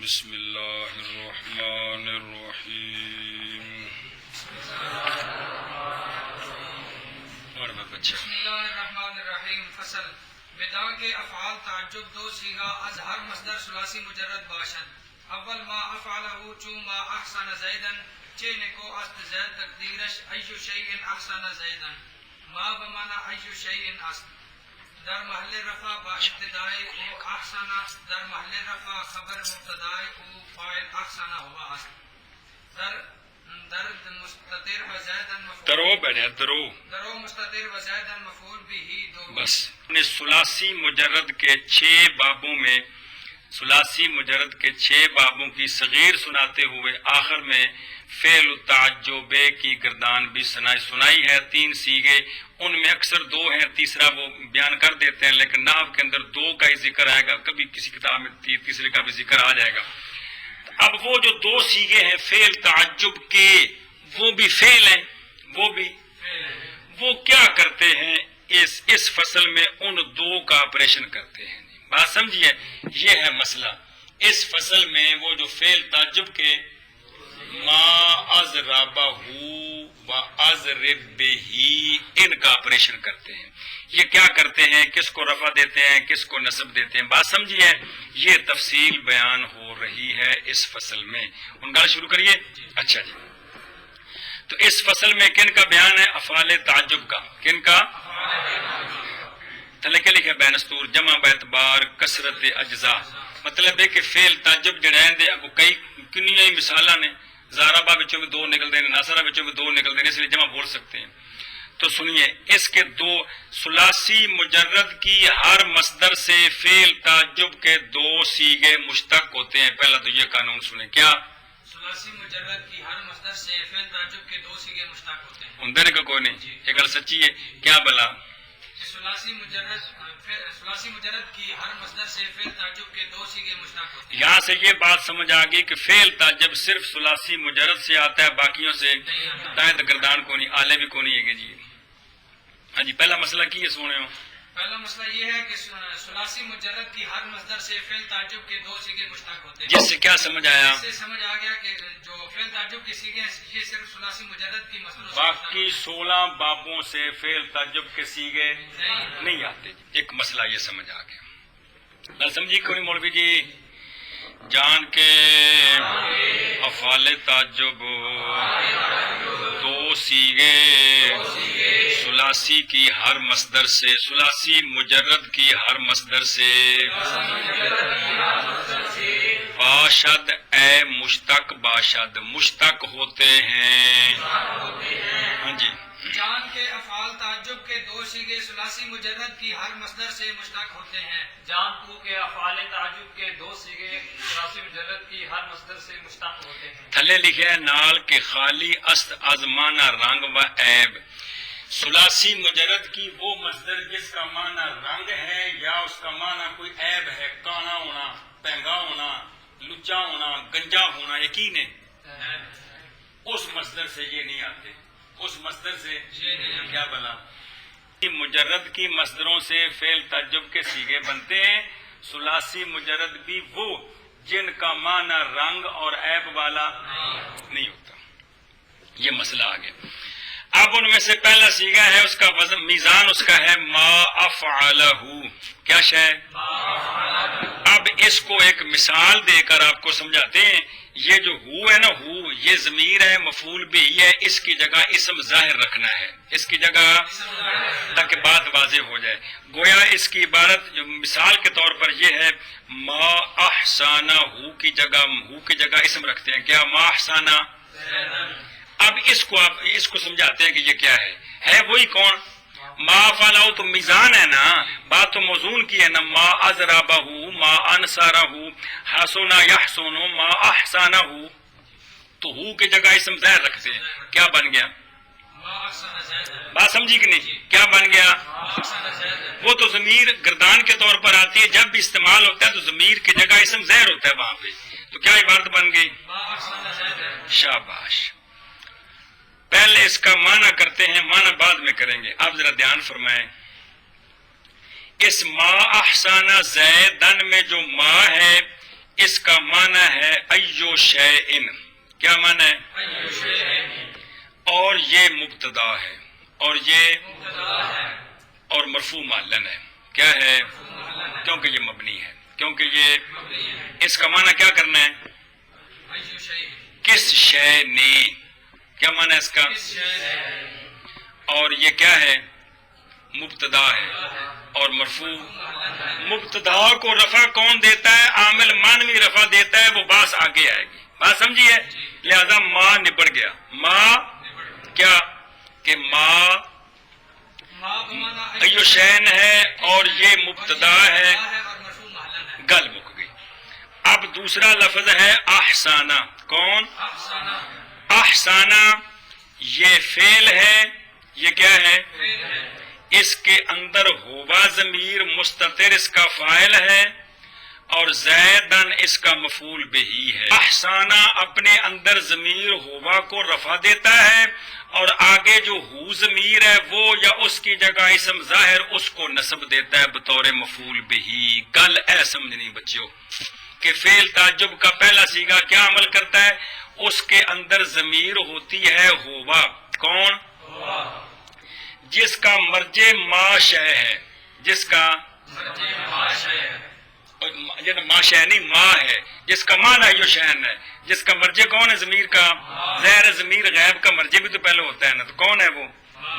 بسم اللہ الرحمن الرحیم. بسم اللہ الرحمن الرحیم. فصل بدا کے افعال تعجب دو صیغہ از ہر مصدر ثلاثی مجرد باشد. اول ما افعلہ چون ما احسن زیدن چین کو است زید تقدیرش ایو شیء احسن زیدن ما بمعنی ایو شیء است. در محل رفع با ابتدائی او احسن است. در محل رفع خبر مبتدائی او فاعل احسن ہوا است. در مستتر و زیدن مفعول درو بیٹھے درو درو مستتر و زیدن مفعول بھی دو. بس ثلاثی مجرد کے 6 بابوں میں ثلاثی مجرد کے 6 بابوں کی صغیر سناتے ہوئے آخر میں فعل التعجب کی گردان بھی سنائی ہے. 3 صیغے ان میں اکثر 2 ہیں، تیسرا وہ بیان کر دیتے ہیں، لیکن نحو کے اندر 2 کا ہی ذکر آئے گا. کبھی کسی کتاب میں تیسرے کا بھی ذکر آ جائے گا. اب وہ جو 2 صیغے ہیں فعل تعجب کے، وہ بھی فعل ہیں، وہ کیا کرتے ہیں اس فصل میں ان 2 کا آپریشن کرتے ہیں. بات سمجھیے، یہ ہے مسئلہ. اس فصل میں وہ جو فعل تعجب کے ما اضربہ و اضربہ ان کا آپریشن کرتے ہیں. یہ کیا کرتے ہیں؟ کس کو رفع دیتے ہیں، کس کو نصب دیتے ہیں. بات سمجھیے، یہ تفصیل بیان ہو رہی ہے اس فصل میں. ان کا شروع کریے. اچھا جی، تو اس فصل میں کن کا بیان ہے؟ افعال تعجب کا. کن کا؟ تلے کے لکھے بینستور جمع بیتبار کثرت اجزاء. مطلب ہے کہ فعل تعجب جڑے ہیں اب کئی کنیاں مثالاں نے. زارابا بچوں میں 2 نکل دینے، ناصرہ بچوں میں 2 نکل دینے، اس لیے جمع بول سکتے ہیں. تو سنیے، اس کے 2 ثلاثی مجرد کی ہر مصدر سے فعل تعجب کے 2 صیغے مشتق ہوتے ہیں. پہلا تو یہ قانون سنیں. کیا؟ ثلاثی مجرد کی ہر مصدر سے فعل تعجب کے 2 صیغے مشتق ہوتے ہیں. اندر کا کوئی نہیں، یہ گل سچی ہے. کیا بلا؟ ثلاثی مجرد کی ہر مصدر سے فعل تعجب کے 2 صیغے مشتق ہوتے ہیں. یہاں سے یہ بات سمجھ آ گئی کہ فعل تعجب صرف ثلاثی مجرد سے آتا ہے، باقیوں سے دائیں گردان کو نہیں، آلے بھی کو نہیں ہے. جی ہاں جی، پہلا مسئلہ کی ہے سونے ہو. پہلا مسئلہ یہ ہے کہ ثلاثی مجرد کی ہر مصدر سے فعل تعجب کے 2 صیغے مشتق ہوتے ہیں. جس سے کیا سمجھ آیا؟ اس سے سمجھ آ گیا کہ جو فعل تعجب کے صیغے ہیں یہ صرف ثلاثی مجرد کی مصدر سے باقی 16 بابوں سے فعل تعجب کے صیغے نہیں آتے. ایک مسئلہ یہ سمجھ آ گیا. نہ سمجھی کوئی مولوی جی؟ جان کے افعال تعجب 2 صیغے ثلاثی کی ہر مصدر سے، ثلاثی مجرد کی ہر مصدر سے باشد اے مشتق باشد مشتق ہوتے ہیں. ہاں جی، جان کے افعال تعجب کے 2 صیغے ثلاثی مجرد کی ہر مصدر سے مشتق ہوتے ہیں. جان کو کے افعال تعجب کے 2 صیغے ثلاثی مجرد کی ہر مصدر سے مشتق ہوتے ہیں. تھلے لکھے ہے نال کے خالی است از معنی رنگ و عیب. ثلاثی مجرد کی وہ مصدر جس کا معنی رنگ ہے یا اس کا معنی کوئی عیب ہے، کانا ہونا، پہنگا ہونا، لچا ہونا، گنجا ہونا، یقین ہے اس مصدر سے یہ نہیں آتے. اس مصدر سے کیا بلا؟ مجرد کی مصدروں سے فعل تعجب کے صیغے بنتے ہیں. ثلاثی مجرد بھی وہ جن کا معنی رنگ اور عیب والا نہیں ہوتا. یہ مسئلہ آ گیا. اب ان میں سے پہلا صیغہ ہے، اس کا وزن میزان اس کا ہے ما افعلہ. کیا شے؟ اب اس کو ایک مثال دے کر آپ کو سمجھاتے ہیں. یہ جو ہو ہے نا، ہو یہ ضمیر ہے، مفعول بھی ہے، اس کی جگہ اسم ظاہر رکھنا ہے. اس کی جگہ تاکہ بات واضح ہو جائے. گویا اس کی عبارت جو مثال کے طور پر یہ ہے ما احسانہ. ہو کی جگہ اسم رکھتے ہیں. کیا؟ ما احسانہ. اب اس کو سمجھاتے ہیں کہ یہ کیا ہے وہی کون؟ ما فعلہ. تو میزان ہے نا، بات تو موزون کی ہے نا. ما اضربہ، ما انصرہ، حسن یحسن، ما احسنہ. تو ہو کی جگہ اسم ظاہر رکھتے ہیں. کیا بن گیا؟ بات سمجھی کہ نہیں؟ کیا بن گیا؟ وہ تو ضمیر گردان کے طور پر آتی ہے، جب بھی استعمال ہوتا ہے تو ضمیر کی جگہ اسم ظاہر ہوتا ہے وہاں پہ. تو کیا عبارت بن گئی؟ شاباش. پہلے اس کا معنی کرتے ہیں، معنی بعد میں کریں گے. آپ ذرا دھیان فرمائیں. اس ما احسانہ زیدن میں جو ما ہے اس کا معنی ہے ایو شیئن. کیا معنی ہے؟ اور یہ مبتدا ہے اور یہ اور مرفوع معلن ہے. کیا ہے؟ کیونکہ یہ مبنی ہے. کیونکہ یہ اس کا معنی کیا کرنا ہے؟ کس شے نے. کیا معنی ہے اس کا؟ اور یہ کیا ہے؟ مبتدا ہے اور مرفوع. مبتدا کو رفع کون دیتا ہے؟ عامل مانوی رفع دیتا ہے. وہ باس آگے آئے گی. بات سمجھیے. لہذا ماں نبڑ گیا. ماں کیا کہ ماں ایو شین ہے اور یہ مبتدا ہے. گل مک گئی. اب دوسرا لفظ ہے احسانہ. کون؟ احسانہ. یہ فعل ہے. یہ کیا ہے؟ اس کے اندر ہووا ضمیر مستتر اس کا فاعل ہے اور زیدن اس کا مفعول بہی ہے. احسانہ اپنے اندر ضمیر ہووا کو رفع دیتا ہے اور آگے جو ہو ضمیر ہے وہ یا اس کی جگہ اسم ظاہر اس کو نصب دیتا ہے بطور مفعول بہی. گل اے سمجھنی بچوں کہ فعل تعجب کا پہلا صیغہ کیا عمل کرتا ہے؟ اس کے اندر ضمیر ہوتی ہے ہووا. کون؟ جس کا مرجع ما شے ہے. جس کا ما شے نہیں ماں ہے. جس کا معنی یو شین ہے. جس کا مرجع کون ہے؟ ضمیر کا. غیر ضمیر غیب کا مرجع بھی تو پہلے ہوتا ہے نا. تو کون ہے وہ؟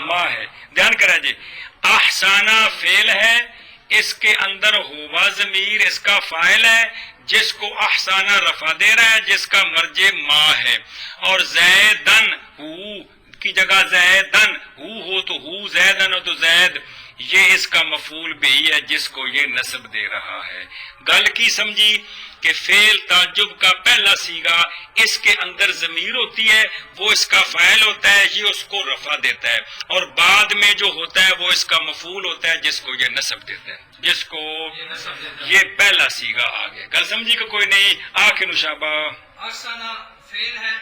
ماں ہے. دھیان کرا جی. احسانہ فعل ہے. اس کے اندر ہووا ضمیر اس کا فاعل ہے جس کو احسانہ رفع دے رہا ہے جس کا مرجع ما ہے. اور زیدن ہو کی جگہ زیدن ہو تو ہو، زیدن ہو تو زید. یہ اس کا مفعول بھی ہے جس کو یہ نصب دے رہا ہے. گل کی سمجھی کہ فعل تعجب کا پہلا صیغہ اس کے اندر ضمیر ہوتی ہے وہ اس کا فاعل ہوتا ہے یہ اس کو رفع دیتا ہے اور بعد میں جو ہوتا ہے وہ اس کا مفعول ہوتا ہے جس کو یہ نصب دیتا ہے. جس کو یہ پہلا صیغہ آ گیا. گل سمجھی کہ کوئی نہیں؟ آخر نشابہ احسانہ فعل ہے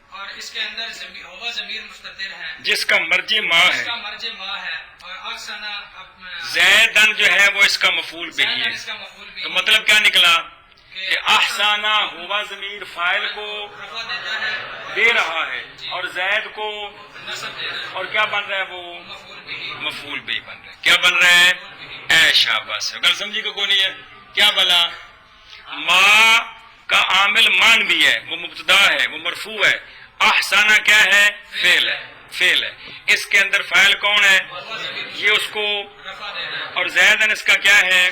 اور اس کے اندر ہووا ضمیر مستتر ہے جس کا مرجع ما ہے. اس کا مرجع ما ہے اور احسانہ زیدن جو ہے وہ اس کا مفعول بھی ہے. اس کا مفعول بھی تو مطلب کیا نکلا کہ احسانہ ہوا ضمیر فاعل کو رفع دیتا ہے دے رہا ہے اور زید کو نصب دے رہا ہے اور کیا بن رہا ہے وہ مفعول بھی. مفعول بھی بن رہا ہے. کیا بن رہا ہے؟ اے شاباش. گل سمجھی کہ کوئی نہیں ہے؟ کیا بلا ما کا عامل مان بھی ہے وہ مبتدا ہے وہ مرفوع ہے. احسانہ کیا ہے؟ فعل ہے. فعل ہے. اس کے اندر فاعل کون ہے؟ یہ اس کو رفع دے رہا ہے اور زیدن اس کا کیا ہے؟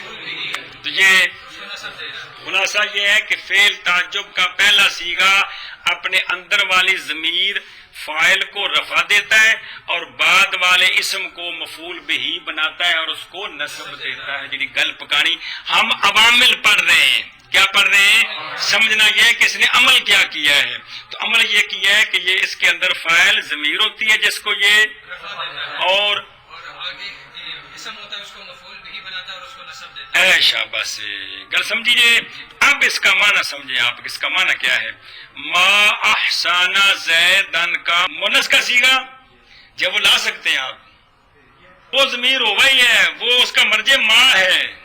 تو یہ اس کو نصب دے رہا ہے. خلاصہ یہ ہے کہ فعل تعجب کا پہلا صیغہ اپنے اندر والی ضمیر فاعل کو رفع دیتا ہے اور بعد والے اسم کو مفعول بہی بناتا ہے اور اس کو نصب دیتا ہے. جی گل پکانی. ہم عوامل پڑھ رہے ہیں. کیا پڑھ رہے ہیں؟ سمجھنا یہ ہے کہ اس نے عمل کیا کیا ہے. تو عمل یہ کیا ہے کہ یہ اس کے اندر فاعل ضمیر ہوتی ہے جس کو یہ رفع دیتا ہے اور آگے اسم ہوتا ہے اس کو مفعول بھی بناتا ہے اور اس کو نصب دیتا ہے. اے شاباش. گل سمجھیے. اب اس کا معنی سمجھیں آپ. اس کا معنی کیا ہے؟ ما احسانہ زیدن کا مونس کا صیغہ جب وہ لا سکتے ہیں آپ وہ ضمیر ہو گئی ہے وہ اس کا مرجع ما ہے.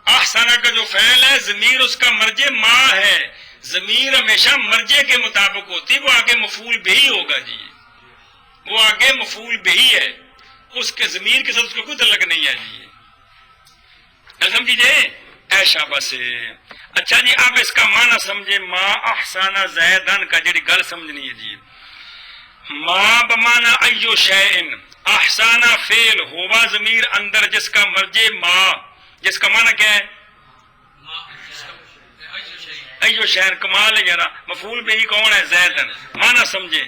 احسانہ کا جو فعل ہے ضمیر اس کا مرجع ما ہے. ضمیر ہمیشہ مرجع کے مطابق ہوتی وہ آگے مفعول بھی ہوگا. جی وہ آگے مفعول بھی ہے. اس کے ضمیر کے ساتھ اس کو کوئی تعلق نہیں ہے. جی سمجھیے. اے شاباش سے. اچھا جی اب اس کا معنی سمجھے. ما احسانہ زیدن کا جڑی گل سمجھنی ہے جی. ما بمعنی ایو شیئن. احسانہ فعل ہوا ضمیر اندر جس کا مرجع ما جس کا معنی کیا ہے؟ ایو شہر. کمال ہے یارا. مفعول بھی کون ہے؟ زیدن. معنی سمجھے.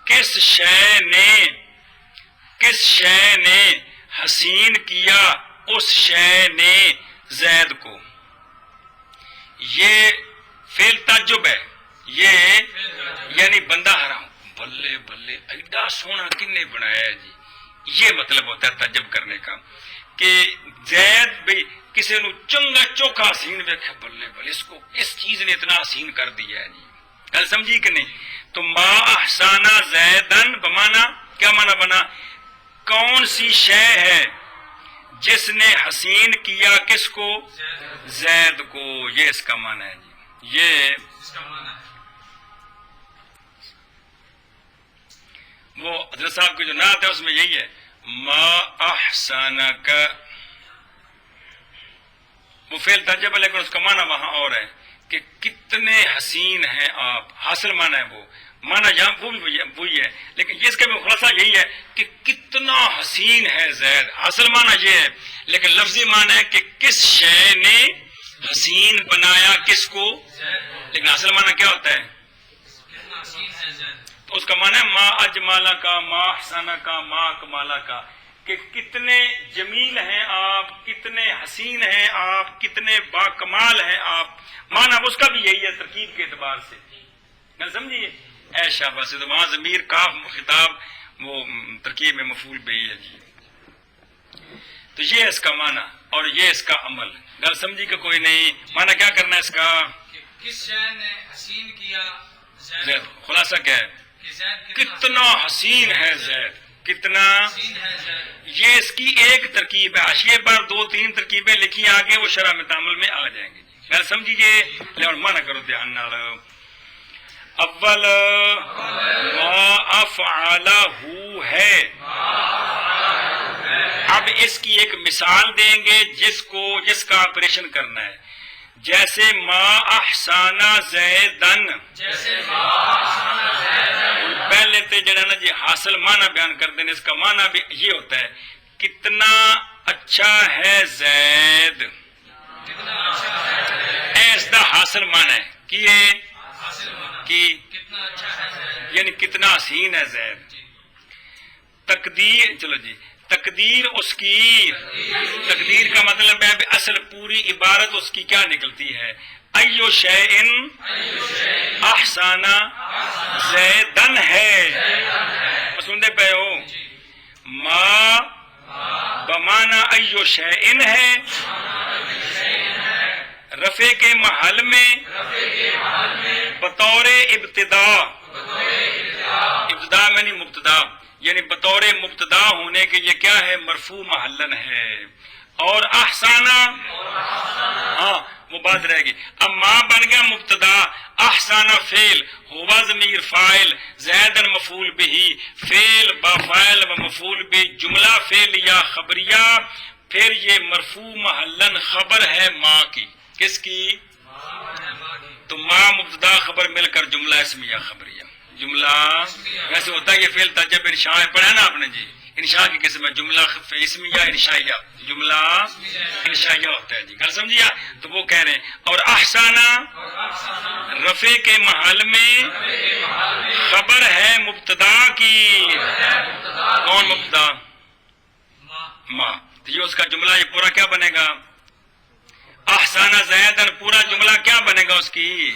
کس شے نے حسین کیا اس شے نے زید کو. یہ فعل تعجب ہے. یہ یعنی بندہ حرام بلے بلے ایڈا سونا کنے بنایا ہے. جی یہ مطلب ہوتا ہے تعجب کرنے کا کہ زید بھی کسی نو چنگا چوکھا حسین ویکھے بلے بلے اس کو اس چیز نے اتنا حسین کر دیا ہے. جی گل سمجھی کہ نہیں؟ تو ما احسانہ زیدن بمانا کیا مانا بنا؟ کون سی شے ہے جس نے حسین کیا کس کو؟ زید کو. یہ اس کا معنی ہے. جی یہ اس کا معنی ہے. وہ حضرت صاحب کی جو نعت ہے اس میں یہی ہے ما احسنک، وہ فعل تعجب ہے لیکن اس کا معنی وہاں اور ہے کہ کتنے حسین ہیں آپ. حاصل معنی ہے وہ، معنی یہاں وہ بھی وہی ہے لیکن اس کا بھی خلاصہ یہی ہے کہ کتنا حسین ہے زید. حاصل معنی یہ ہے لیکن لفظی معنی ہے کہ کس شے نے حسین بنایا کس کو، لیکن حاصل معنی کیا ہوتا ہے؟ کتنا حسین ہے زید. تو اس کا معنی ہے ما اجمالا کا، ما احسانہ کا، ما اکمالا کا، کہ کتنے جمیل ہیں آپ، کتنے حسین ہیں آپ، کتنے با کمال ہیں آپ. معنی اس کا بھی یہی ہے ترکیب کے اعتبار سے. گل سمجھیے؟ اے شاباش. تو وہاں ضمیر کاف خطاب وہ ترکیب میں مفعول بھی ہے جی. تو یہ اس کا معنی اور یہ اس کا عمل. گل سمجھی کہ کوئی نہیں؟ معنی کیا کرنا ہے اس کا؟ کہ کس شے نے حسین کیا زید زید. کو، خلاصہ کیا ہے؟ کہ زید کتنا حسین ہے زید، کتنا حسین ہے زید. یہ اس کی ایک ترکیب ہے. حاشیے پر 2-3 ترکیبیں لکھی آگے وہ شرح میں تعامل میں آ جائیں گے. گل سمجھیے؟ لیکن مانا کرو دھیان نال. اول ما افعلہ ہے. اب اس کی ایک مثال دیں گے جس کا آپریشن کرنا ہے. جیسے ما احسانہ زیدن، جیسے ما احسن زید. پہلے تے جڑا نا جی حاصل معنی بیان کرتے ہیں، اس کا معنی بھی یہ ہوتا ہے کتنا اچھا ہے زید. کتنا اچھا ہے زید. اس دا حاصل معنی ہے کہ حاصل معنی کہ کتنا اچھا ہے زید. یعنی کتنا حسین ہے زید. تقدیر، چلو جی تقدیر اس کی، تقدیر کا مطلب ہے اصل پوری عبارت اس کی کیا نکلتی ہے؟ ایو شیئن احسانہ زیدن ہے. سنتے پہ ہو؟ ما بمانا ایو شیئن ہے، رفع کے محل میں بطور ابتدا، ابتدا میں نہیں مبتدا، یعنی بطور مبتدا ہونے کے یہ کیا ہے؟ مرفوع محلن ہے. اور احسانہ ہاں وہ بات رہے گی. اب ما بن گیا مبتدا، احسانہ فعل، ہوا ضمیر فاعل، زیدن مفعول بھی، فعل با فاعل و مفعول بھی، جملہ فعل یا خبریہ، پھر یہ مرفوع محلن خبر ہے ما کی. کس کی؟ تو ما مبتدا خبر مل کر جملہ اسمیہ خبریہ. جملہ ویسے ہوتا ہے یہ فعل تھا جب انشاء پڑھا نا آپ نے جی، انشاء کی قسم ہے جملہ اسمیہ انشائیہ، جملہ انشائیہ ہوتا ہے جی. گل سمجھیا؟ تو وہ کہہ رہے ہیں اور احسانہ رفع کے محل میں خبر ہے مبتدا کی. کون مبتدا؟ ما. تو یہ اس کا جملہ یہ پورا کیا بنے گا؟ احسانہ زیدن پورا جملہ کیا بنے گا؟ اس کی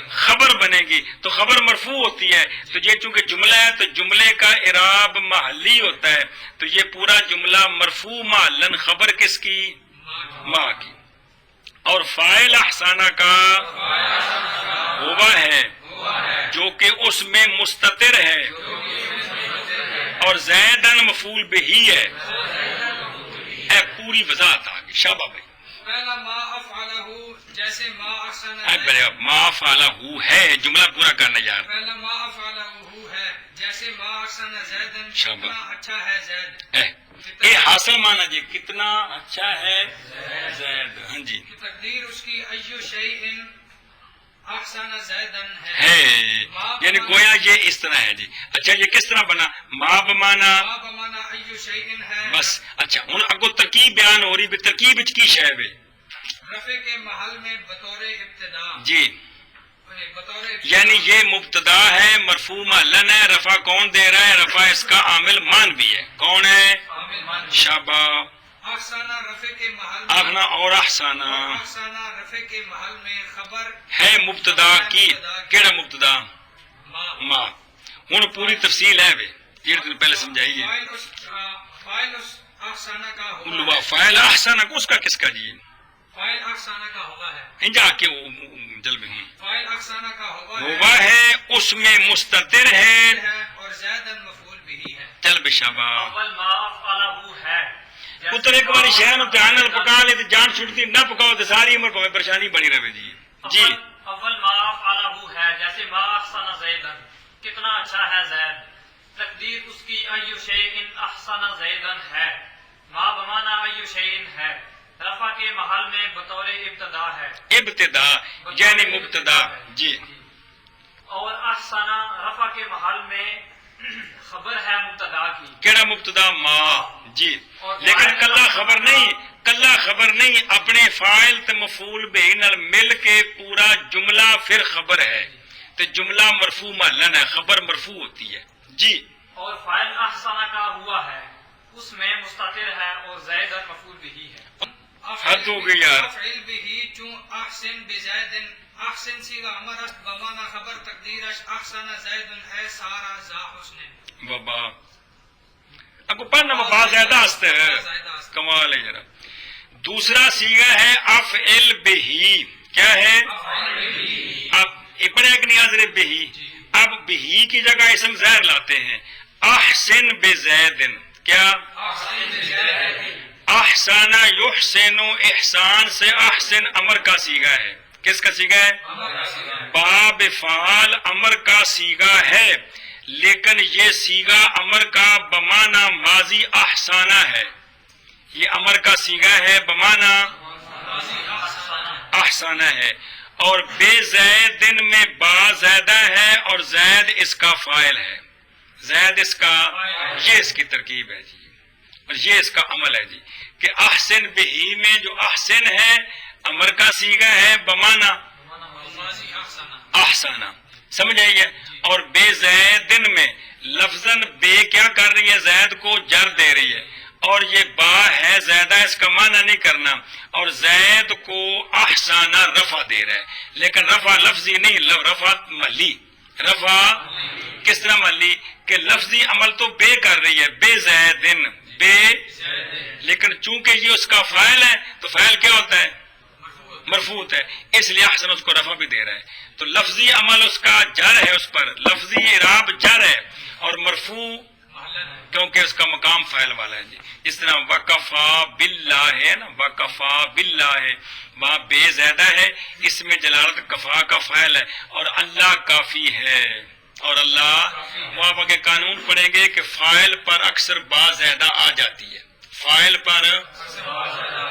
خبر بنے گی. تو خبر مرفوع ہوتی ہے، تو یہ چونکہ جملہ ہے تو جملے کا اعراب محلی ہوتا ہے، تو یہ پورا جملہ مرفوع محلن خبر کس کی؟ ما کی. اور فاعل احسانہ کا ہوا ہے جو کہ اس میں مستتر ہے، اور زیدن مفعول بہی ہے. اے پوری وضاحت آ گئی. شابہ بھائی. پہلا ما افعلہ جیسے ما احسن زید. ما فعلہ ہے جملہ پورا کرنا یار. پہلا ما افعلہ ہے جیسے ما احسن زیدن، شاباش. کتنا اچھا ہے زید. اے حاصل مانا جی کتنا اچھا ہے زید. ہاں جی کہ تقدیر اس کی ایو شیئن احسن زیدن ہے، یعنی گویا یہ اس طرح ہے جی. اچھا یہ کس طرح بنا؟ ما بمانا ما بمانا ایو شیئن ہے بس. اچھا ہوں اگو ترکیب بیان ہو رہی بھی ترکیب کی شے وے رفع کے محل میں بطور ابتدا جی، بطور ابتدا. یعنی یہ مبتدا ہے مرفوع محلن ہے. رفع کون دے رہا ہے؟ رفع اس کا عامل مان بھی ہے. کون ہے؟ عامل مان. شابہ. احسانہ رفع کے محل میں اغنا اور احسانہ احسانہ رفع کے محل میں خبر ہے مبتدا کی. کیڑا مبتدا؟ ما. ما. ہوں پوری تفصیل ہے وے یہ پہلے سمجھائیے. فاعل اس احسانہ کا ہوگا. فاعل احسانہ اس کا کس کا جی؟ فاعل احسانہ کا ہوگا ہے. انجا کے جلوے فاعل احسانہ کا ہوگا ہوا ہے اس میں مستتر ہے اور زیدن مفعول بھی ہے. چل بشابہ. اول ما افعلہ ہے. پتر ایک بار شہر میں دھیان نال پکا لے تے جان چھٹتی نہ پکاؤ تے ساری عمر پاوے پریشانی بنی رہے جی. جی اول زیدن کتنا اچھا ہے زید. تقدیر اس کی ایو شیء احسن زیدن ہے. ما بمانا ایو شیء ہے. رفع کے محل میں بطور ابتدا ہے. ابتدا یعنی مبتدا. جی. اور احسن رفع کے محل میں خبر ہے مبتدا کی. کیڑا مبتدا؟ ما. جی. لیکن کلا خبر نہیں، کلا خبر نہیں، اپنے فاعل تے مفعول بہ نال مل کے پورا جملہ پھر خبر ہے. تو جملہ مرفوع محلن ہے، خبر مرفوع ہوتی ہے. جی. اور فاعل احسن کا ہوا ہے، اس میں مستتر ہے اور زید مفعول بھی ہے. حد ہو گئی یار. افعل به چون احسن بزید احسن سیغا امر است بمانا خبر تقدیرش احسن زید ہے سارا ذا حسن. بابا اب پڑھنا وفا زیادہ ہستے ہے، کمال ہے ذرا. دوسرا سیغہ ہے افعل بہی. کیا ہے؟ اب پڑھے کہ نہیں حضرت بہی؟ اب بہی کی جگہ اسم زہر لاتے ہیں. احسن بزیدن. کیا؟ احسن یحسن. احسان سے احسن امر کا سیغہ ہے. کس کا سیغہ ہے؟ باب فعال امر کا سیغہ ہے، لیکن یہ سیغہ امر کا بمانا ماضی احسانہ ہے. یہ امر کا سیغہ ہے بمانا احسانہ ہے. اور بے زیدن میں با زیدہ ہے اور زید اس کا فاعل ہے. زید اس کا، یہ اس کی ترکیب ہے جی، اور یہ اس کا عمل ہے جی کہ احسن بہی میں جو احسن ہے امر کا سیغہ ہے بمانا احسانہ. سمجھ آئیے؟ اور بے زیدن میں لفظاً بے کیا کر رہی ہے؟ زید کو جر دے رہی ہے، اور یہ با ہے زیدہ، اس کا معنی نہیں کرنا، اور زید کو احسانہ رفع دے رہا ہے. لیکن رفع لفظی نہیں، رفع محلی. رفع کس طرح محلی؟ کہ لفظی عمل تو بے کر رہی ہے، بے زیدن، بے، لیکن چونکہ یہ اس کا فاعل ہے تو فاعل کیا ہوتا ہے؟ مرفوع ہے، اس لیے احسن اس کو رفع بھی دے رہا ہے. تو لفظی عمل اس کا جر ہے، اس پر لفظی اعراب جر ہے، اور مرفوع کیونکہ اس کا مقام فاعل والا ہے جی. اس طرح وکفا باللہ ہے نا، وکفا باللہ ہے، وہاں بے زیادہ ہے، اس میں جلالت کفا کا فاعل ہے، اور اللہ کافی ہے. اور اللہ، وہاں کے قانون پڑھیں گے کہ فاعل پر اکثر با زیادہ آ جاتی ہے، فاعل پر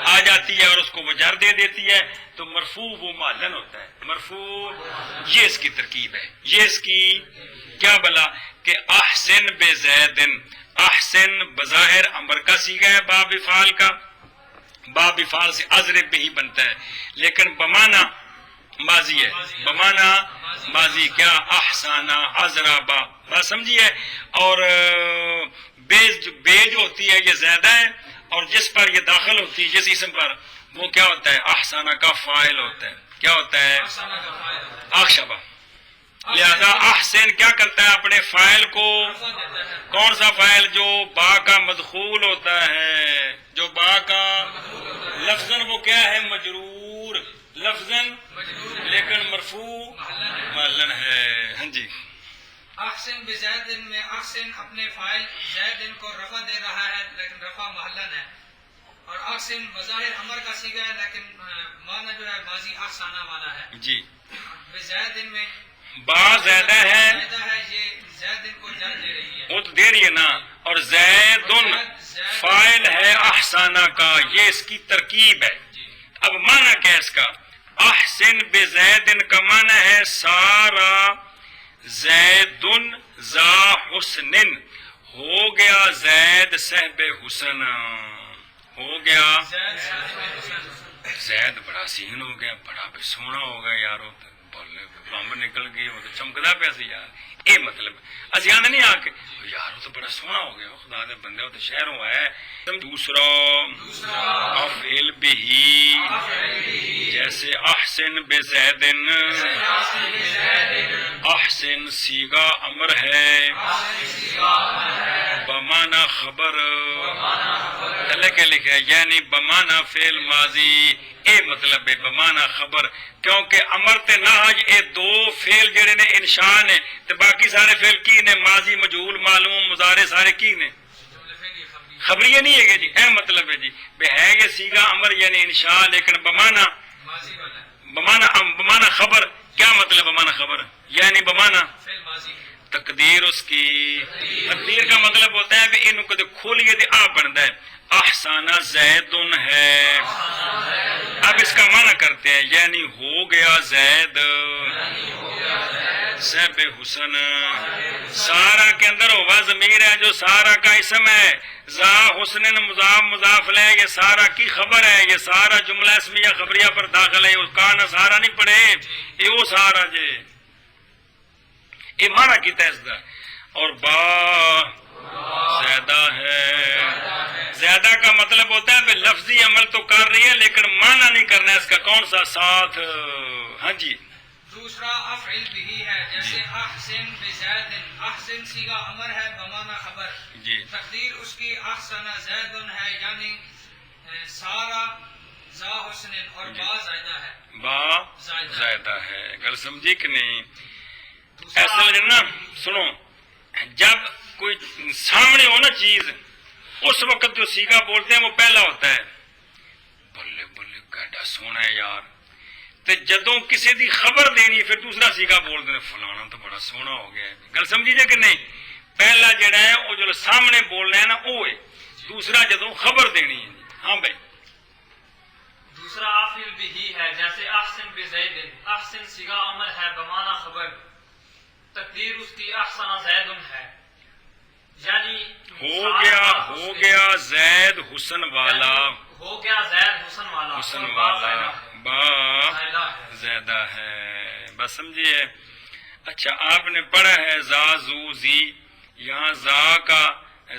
آ جاتی ہے اور اس کو وہ جر دے دیتی ہے، تو مرفوع وہ معلن ہوتا ہے. مرفوع یہ اس کی ترکیب ہے، یہ اس کی کیا بلا کہ احسن بے زیدن. احسن بظاہر امر کا سیغہ ہے باب فعال کا، باب فعال سے اضرب بھی بنتا ہے، لیکن بمانا ماضی ہے، بمانا ماضی. کیا؟ احسانہ اضربا. بات سمجھیے؟ اور بے جو ہوتی ہے یہ زیادہ ہے، اور جس پر یہ داخل ہوتی ہے جس اسم پر، وہ کیا ہوتا ہے؟ احسانہ کا فاعل ہوتا ہے. کیا ہوتا ہے؟ اخشبہ. لہذا احسن کیا کرتا ہے؟ اپنے فاعل کو، کون سا فاعل؟ جو با کا مدخول ہوتا ہے، جو با کا لفظاً وہ کیا ہے؟ مجرور لفظاً، لیکن مرفوع محلن ہے. ہاں جی. احسن بزیدن میں احسن اپنے فاعل زیدن کو رفع دے رہا ہے، لیکن رفع محلن ہے. اور احسن بظاہر امر کا سیغہ ہے، لیکن معنی جو ہے ماضی احسانہ والا ہے جی. بزیدن میں با زیادہ ہے، یہ زیدن کو جر دے رہی ہے، وہ تو دے رہی ہے نا، اور زیدن فاعل ہے احسانہ کا، یہ اس کی ترکیب ہے. اب معنی کیا ہے اس کا؟ احسن بزیدن کا معنی ہے سارا زیدن ذا حسن، ہو گیا زید صاحب حسن، ہو گیا زید بڑا سین ہو گیا، بڑا بھی سونا ہو گیا یارو، بمب نکل گئی، وہ تو چمکدا پیا سی یار. یہ مطلب اسی آدھے نہیں آ کے یار وہ تو بڑا سونا ہو گیا، خدا دے بندے وہ تو شہروں ہے. دوسرا افعل بہی، جیسے احسن بزیدن، احسن سیغہ امر ہے بمانا خبر، لکھے لکھے یعنی بمانا فعل ماضی. اے مطلب ہے بمانا خبر، کیونکہ امر تے نہج اے دو فعل جڑے نے انشاء نے، تے باقی سارے فعل کی نے؟ ماضی مجہول معلوم مضارع سارے کی نے؟ خبریہ نہیں ہے کہ جی. اے مطلب ہے جی بے ہے یہ سیغہ امر یعنی انشاء، لیکن بمانا خبر کیا مطلب بمانا خبر یعنی بمانا فعل ماضی تقدیر اس کی تقدیر کا مطلب ہوتا ہے کہ ان کو کھولیے دے آ بنتا ہے احسانہ زیدن ہے. اب اس کا معنی کرتے ہیں یعنی ہو گیا زید صاحب حسن. سارا کے اندر ہوا ضمیر ہے جو سارا کا اسم ہے. ذا حسن مضاف مضاف لے یہ سارا کی خبر ہے. یہ سارا جملہ اسمیہ خبریہ پر داخل ہے. اس کا نہ سارا نہیں پڑھے یہ وہ سارا جے یہ مانا کی تیزدہ. اور با زیادہ ہے. زیادہ کا مطلب ہوتا ہے کہ لفظی عمل تو کر رہی ہے لیکن مانا نہیں کرنا اس کا کون سا ساتھ. ہاں جی. دوسرا افعل بھی ہے جیسے احسن بزید. احسن صیغہ امر ہے بمانا خبر. جی تقدیر اس کی احسن زید ہے یعنی سارا ذا حسن اور با زائدہ ہے. با زیادہ ہے. گل سمجھی کہ نہیں؟ ایسا نا سنو جب کوئی سامنے ہو نا چیز اس وقت جو سیگا بولتے ہیں وہ پہلا ہوتا ہے بلے بلے کیڈا سونا ہے یار. تے جدوں کسی دی خبر دینی پھر دوسرا سیگا بولتے ہیں فلانا تو بڑا سونا ہو گیا ہے. گل سمجھی جائے کہ نہیں؟ پہلا جڑا ہے وہ جو سامنے بولنا ہے نا وہ ہے. دوسرا جدوں خبر دینی ہے. ہاں بھائی. دوسرا افعل بھی ہے جیسے احسن بزید. احسن صیغہ امر ہے بمانا خبر. تقدیر اس کی احسن زید ہے یعنی ہو گیا زید حسن والا. ہو گیا زید حسن والا. حسن اور با والا با زائدہ ہے. زیادہ ہے. بس سمجھیے. اچھا آپ نے پڑھا ہے زا زو زی. یہاں زا کا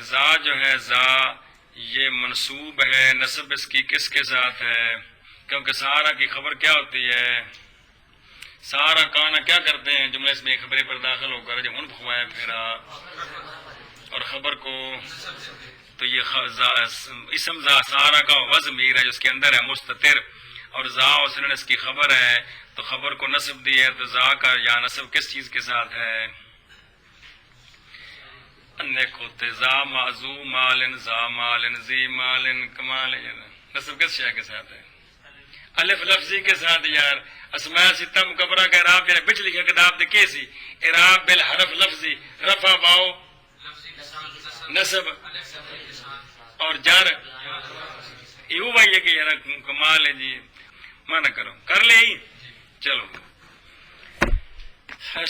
زا جو ہے زا یہ منصوب ہے. نسب اس کی کس کے ساتھ ہے؟ کیونکہ سارا کی خبر کیا ہوتی ہے؟ سارا کانا کیا کرتے ہیں جملے اس میں خبریں پر داخل ہو کر جب ان کھوایا پھیرا اور خبر کو تو یہ اسم زا سارا کا وضمیر ہے جس کے اندر ہے مستتر اور زا حسن اس کی خبر ہے تو خبر کو نصب دی ہے. تو زا کا یا نصب کس چیز کے ساتھ ہے؟ زا معزو مالن زا مالن زی مالن کمال. نصب کس شے کے ساتھ ہے؟ الف لفظی کے ساتھ. یار اسماء ستہ مکبرہ کا اعراب جڑا بچ لکھا کتاب دے کی سی اعراب بالحرف لفظی رفع واو نصب اور جر یوں بھائی ہے کہ یار کمال ہے جی. مانا کرو کر لے ہی چلو.